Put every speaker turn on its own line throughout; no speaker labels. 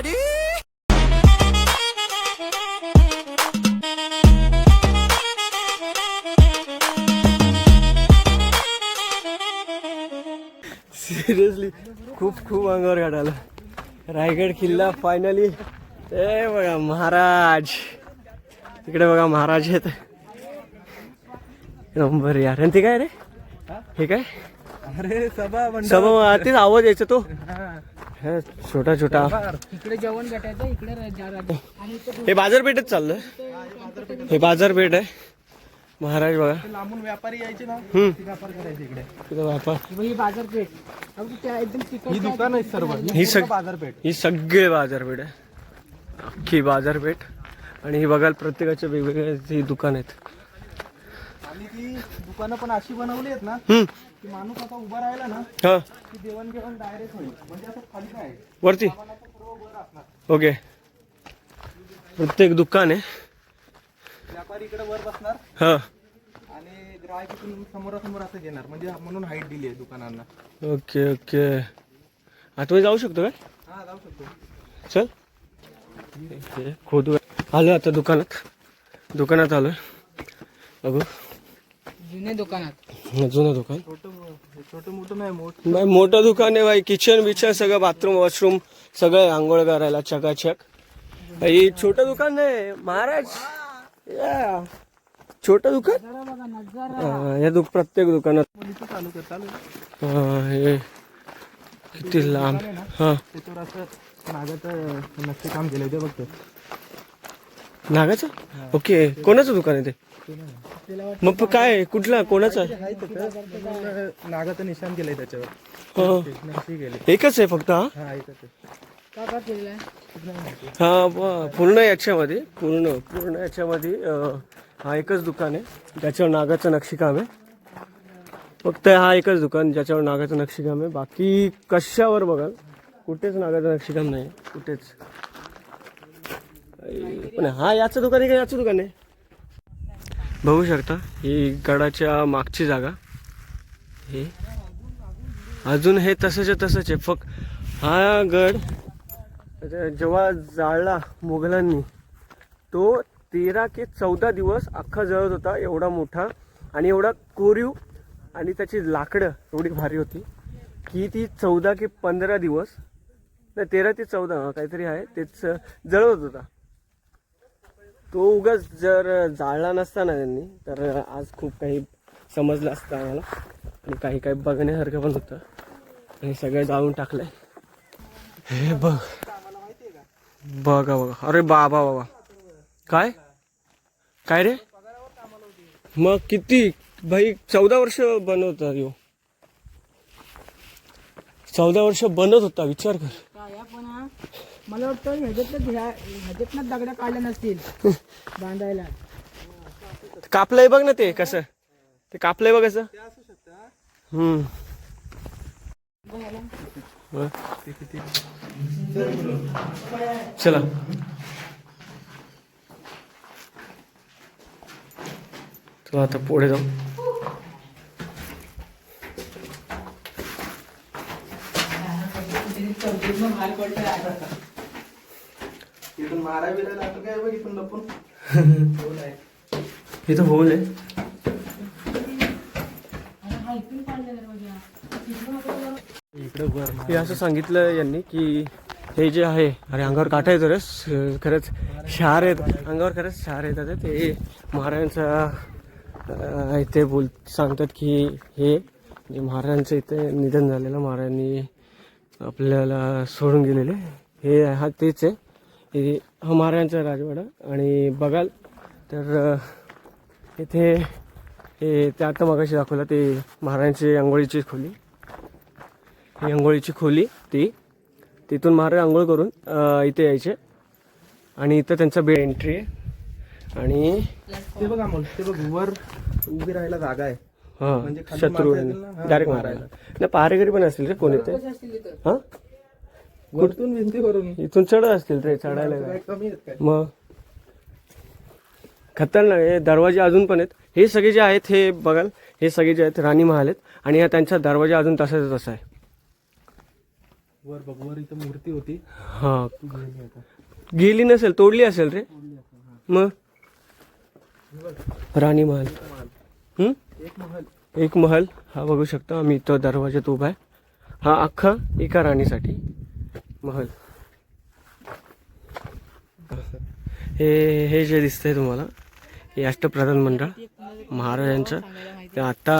ready?
Seriously खूप खूप अंगावर काढायला. रायगड किल्ला फायनली. ए बघा महाराज, तिकडे बघा महाराज आहेत. नंबर यार. आणि ते काय रे, हे काय?
अरे सभा
सभा तेच आवाज यायचा तो. छोटा छोटा
इकडे जेवण भेटायचं, इकडे
हे बाजारपेठेत चाललंय. हे बाजारपेठ आहे. महाराज बघा
लांबून व्यापारी यायचे ना, व्यापार करायचे इकडे.
तिथं व्यापार.
ही बाजारपेठ एकदम
ही दुकान आहे सर्व.
ही सग
बाजारपेठ.
ही सगळे बाजारपेठ आहे. अख्खी बाजारपेठ. आणि ही बघाल प्रत्येकाचे वेगवेगळे दुकान आहेत.
आणि ती दुकानं पण अशी बनवली आहेत ना की माणूस आता उभा राहिला ना
हा
की देवाणघेवाण डायरेक्ट होईल. म्हणजे असं खाली नाही,
वरती. ओके. प्रत्येक दुकान आहे.
व्यापारी इकडे वर बसणार
हा.
आणि ग्राहक इथून समोरासमोर असं घेणार. म्हणजे म्हणून हाईट दिली आहे दुकानांना.
Okay okay. आतमध्ये जाऊ शकतो काय?
हा, जाऊ शकतो.
चल खोदू. आलो आता दुकानात आलोय. बघू
जुने दुकानात.
जुनं दुकान.
छोटं मोठं नाही,
बाई मोठं दुकान आहे बाई. किचन बिचन सगळं, बाथरूम वॉशरूम सगळं, आंघोळ करायला चकाचक. हे छोटं दुकान नाही महाराज. या छोटं दुकान. या प्रत्येक दुकानात. हे किती लांब. हा,
त्याच्यावर असं नागाचं नक्षी काम केलंय ते बघतो.
नागाचं. ओके. कोणाचं दुकान आहे ते? मग काय कुठला कोणाचा?
नागाचं निशाण केलंय त्याच्यावर. नक्षी केली.
एकच आहे फक्त. हा
हा, एकच आहे.
हा पूर्ण याच्यामध्ये हा एकच दुकान आहे ज्याच्यावर नागाचं नक्षीकाम आहे. फक्त हा एकच दुकान ज्याच्यावर नागाचं नक्षीकाम आहे. बाकी कशावर बघाल कुठेच नागाचं नक्षीकाम नाही कुठेच. पण हा याचं दुकान आहे का याचं दुकान आहे? बघू शकता ही गडाच्या मागची जागा. हे अजून हे तसंच आहे. फक्त हा गड जेव्हा जाळला मुघलांनी तो 13 ते 14 दिवस अख्खा जळत होता. एवढा मोठा आणि एवढा कोरीव. आणि त्याची लाकडं एवढी भारी होती की ती 14 ते 15 दिवस नाही 13 ते 14 काहीतरी आहे तेच जळत होता. तो उगाच जर जाळला नसता ना त्यांनी तर आज खूप काही समजलं असतं आम्हाला. आणि काही काही बघण्यासारखं पण होतं. आणि सगळं जाळून टाकलंय. हे बघा. अरे बाबा. काय रे. मग किती भाई 14 वर्ष बनवत होता. 14 वर्ष बनत होता. विचार कर.
मला वाटतं ह्याच्यातनं दगड्या काढल्या नसतील बांधायला.
कापलंय बघ ना ते कसं. ते कापलंय बघ कसं. चला आता पुढे जाऊ.
इथून मारा बिरायला आता काय बघ इथून लपून.
इथं होल आहे. हे असं सांगितलं यांनी की हे जे आहे. अरे अंगावर काटा येतो रे. खरंच क्षार आहेत अंगावर. खरंच क्षार येतात. ते महाराजांचा इथे सांगतात की हे जे महाराजांचं इथे निधन झालेलं महाराजांनी आपल्याला सोडून गेलेले हे हा तेच आहे. हा महाराजांचा राजवाडा. आणि बघाल तर इथे हे ते आता मगाशी दाखवलं ते महाराजांची आंघोळीची खोली. ही आंघोळीची खोली तिथून महाराज आंघोळ करून इथे यायचे. आणि इथं त्यांचा बेड एंट्री आहे. आणि
ते बघ वर उभी राहायला जागा आहे.
हा
म्हणजे
शत्रू डायरेक्ट मारायला. नाही पहारेकरी पण असतील रे कोणी ते. हा
वरतून भिंतीवरून
इथून चढत असतील रे चढायला.
कमी आहेत काय
मग खतरनाक. हे दरवाजे अजून पण आहेत. हे सगळे जे आहेत हे बघाल हे सगळे जे आहेत राणी महाल आहेत. आणि हा त्यांचा दरवाजा अजून तसाच तसा आहे.
वर बघ, वर इथं मूर्ती होती
हा
ती गेली आता.
गेली नसेल, तोडली असेल रे. मग राणी महल. हम्म?
एक महल.
एक महल हा बघू शकता आम्ही, इथं दरवाज्यात उभा आहे. हा अख्खा एका राणीसाठी महल. हे जे दिसतंय तुम्हाला, हे अष्टप्रधान मंडळ महाराजांचं. ते आता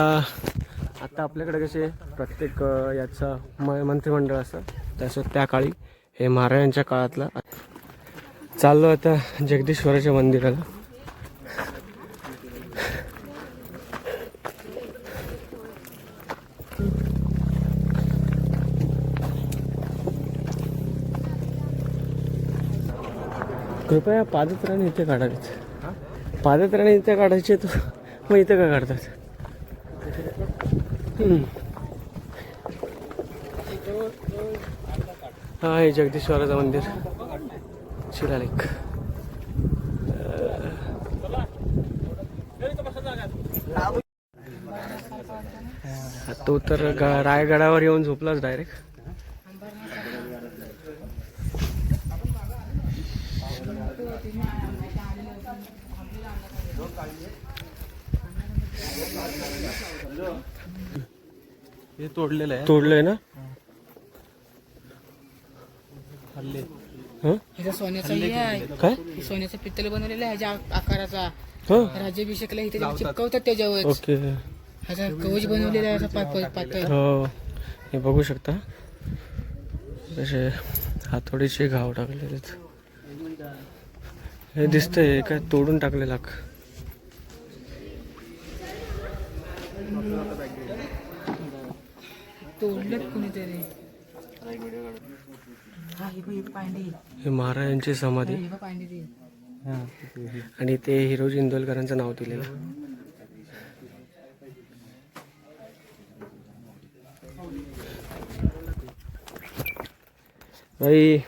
आपल्याकडे कसे प्रत्येक याचा मंत्रिमंडळ असतं, तसं त्या काळी हे महाराजांच्या काळातलं. चाललो आता जगदीश्वराच्या मंदिराला. कृपया पादत्राणे इथे काढायचे. पादत्राणे इथे काढायचे तर मग इथे का काढतात? हा हे जगदीश्वराचं मंदिर, शिलालेख. तो तर रायगडावर येऊन झोपलाच डायरेक्ट.
हे तोडलेलं आहे.
तोडलंय ना?
हल्ले.
हं?
ह्याचा सोन्याचा हे आहे,
काय?
हे सोन्याचं पित्तल बनवलेलं आहे ह्याच्या आकाराचा.
हं?
राज्याभिषेकला इथे चिपकवतात त्याच्यावर.
ओके.
ह्याचा कवच बनवलेला आहे असा पातळ.
हो, हे बघू शकता कसे हातोडीचे घाव टाकलेले. हे दिसतंय काय तोडून टाकलेला.
तोडलेत कुणीतरी. हा ही बघ, ही पांडी.
हे महाराजांची समाधी
ही बघ पांडी ती.
आणि ते हिरोजी इंदोलकरांचं नाव दिलेलं. भाई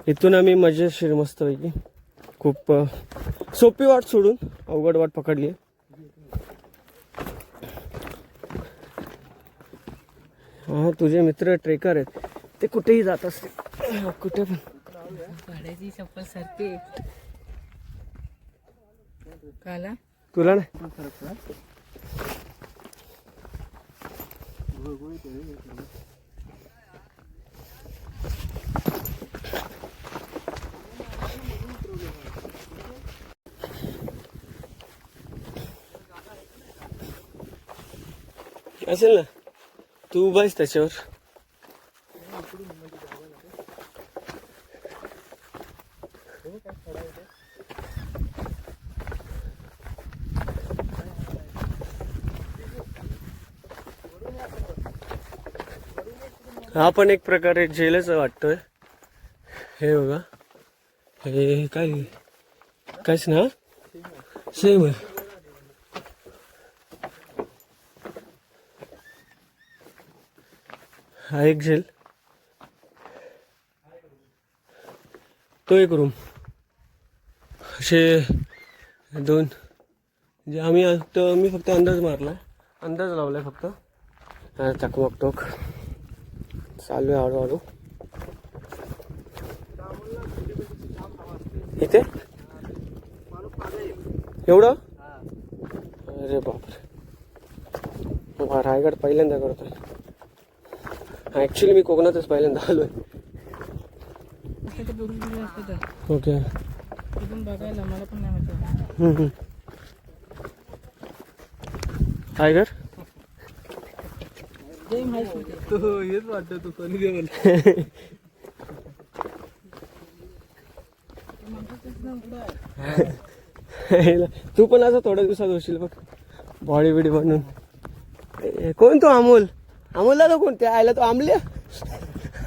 इथून आम्ही मजेशीर मस्तपैकी खूप सोपी वाट सोडून अवघड वाट पकडली. हा तुझे मित्र ट्रेकर आहेत, ते कुठेही जात असते, कुठे पण.
भाड्याची चप्पल सरते काला
तुला नाही. असेल ना, तू उभा आहेस त्याच्यावर. हा पण एक प्रकारे जेलच वाटतोय. हे बघा, हे काय कायच ना, सेम आहे. हा एक जेल, तो एक रूम, असे दोन. जे मी फक्त अंदाज मारला, अंदाज लावलाय फक्त. चकमक टोक चालू आहे हळूहळू. इथे एवढं? अरे बापरे, रायगड पहिल्यांदा करतोय. ऍक्च्युली मी कोकणातच पहिल्यांदा आलोय. ओके.
बघायला मला पण नाही माहिती.
टायगर
हेच वाटतं तू कोणी देवल.
तू पण असं थोड्या दिवसात होशील बघ, बॉडी बिडी बनून. कोण तो अमोल? अमोलला तो कोण? ते आयला तो आमल्या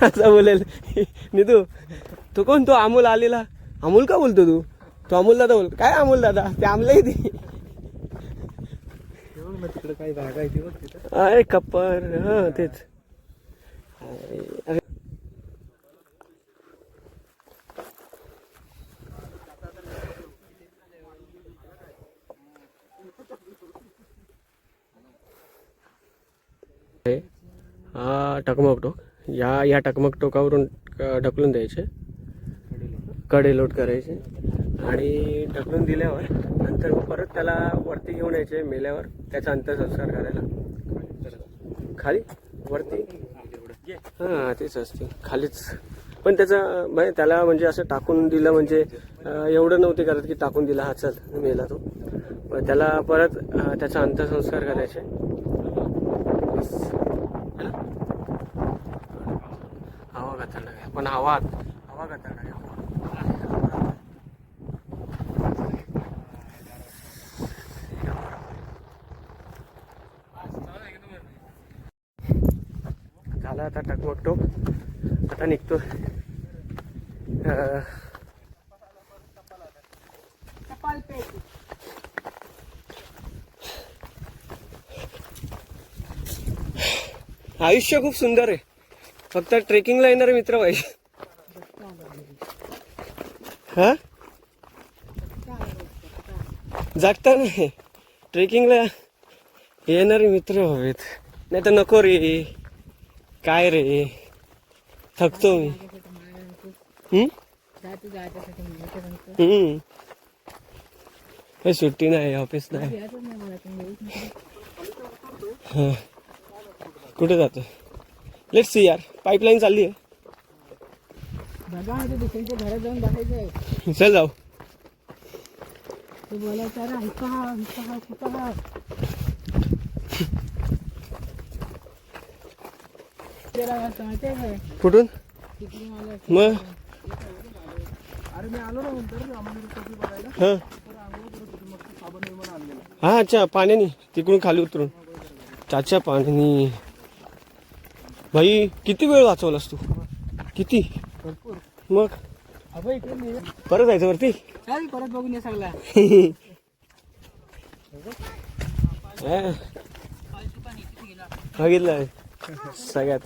असं बोलेल नितू. तो कोण? तो अमोल आलेला. अमोल का बोलतो तू? तो अमोल दादा बोलतो. काय अमोल दादा? ते आमल्या ती.
तिकडे काही जागा आहे ती बघ तिथं.
अरे कप्पर, हा तेच. हा टकमक टोक, या टकमक टोकावरून ढकलून द्यायचे, कडे लोट करायचे आणि ढकलून दिल्यावर नंतर मग परत त्याला वरती घेऊन यायचे. मेल्यावर त्याचा अंत्यसंस्कार करायला. खाली वरती हां तेच असते खालीच. पण त्याचा त्याला म्हणजे असं टाकून दिलं म्हणजे एवढं नव्हते करत की टाकून दिला हा चल मेला तो. त्याला परत त्याचा अंत्यसंस्कार करायचे. हवा खतरनाक आहे, पण हवा खतरनाक आहे. झाला आता टकमक टोक. आता निघतो. आयुष्य खूप सुंदर आहे, फक्त ट्रेकिंगला येणारे मित्र पाहिजे. हा जागता नाही, ट्रेकिंगला येणारे मित्र हवेत, नाही तर नको रे. काय रे थकतो मी. सुट्टी नाही, ऑफिस नाही. हा कुठे जातो? लेट्स सी यार, पाईपलाईन चालली आहे.
दुसऱ्यांच्या घरात जाऊन बघायचंय.
चल जाऊ.
तू बोलायचा रे
कुठून मग?
अरे मी आलो ना नंतर बघायला.
हा हा अच्छा, पाण्यानी तिकडून खाली उतरून. चाचा पाण्यानी. भाई किती वेळ वाचवलास तू? किती? मग परत जायचं वरती.
चल परत बघून ये सगळा.
बघितलं सगळ्यात.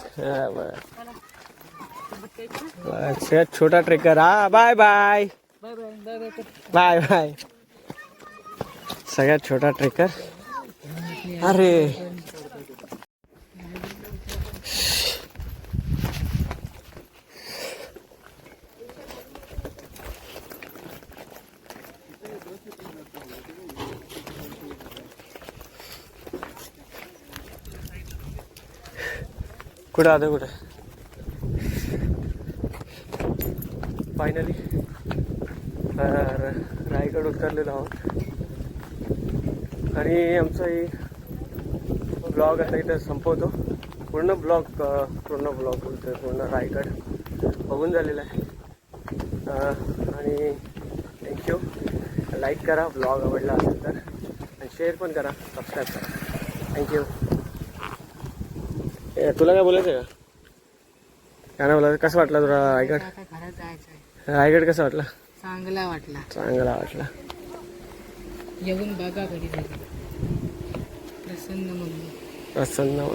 सगळ्यात छोटा ट्रेकर. हा bye bye
bye bye bye bye.
Bye bye. सगळ्यात छोटा ट्रेकर. अरे कुठं आता कुठं फायनली रायगड उतरलेलो आहोत. आणि आमचा ब्लॉग आता इथं संपवतो. पूर्ण ब्लॉग बोलतोय, पूर्ण रायगड बघून झालेला आहे. आणि थँक्यू. लाईक करा ब्लॉग आवडला असेल तर, आणि शेअर पण करा, सबस्क्राईब करा. थँक्यू. तुला काय बोलायचं आहे का? काय नाही बोलायचं. कसं वाटलं तुला रायगड?
घरात जायचंय.
रायगड कसं वाटला?
चांगला वाटला.
चांगला वाटला.
येऊन बघा कधी प्रसन्न म्हणून.
प्रसन्न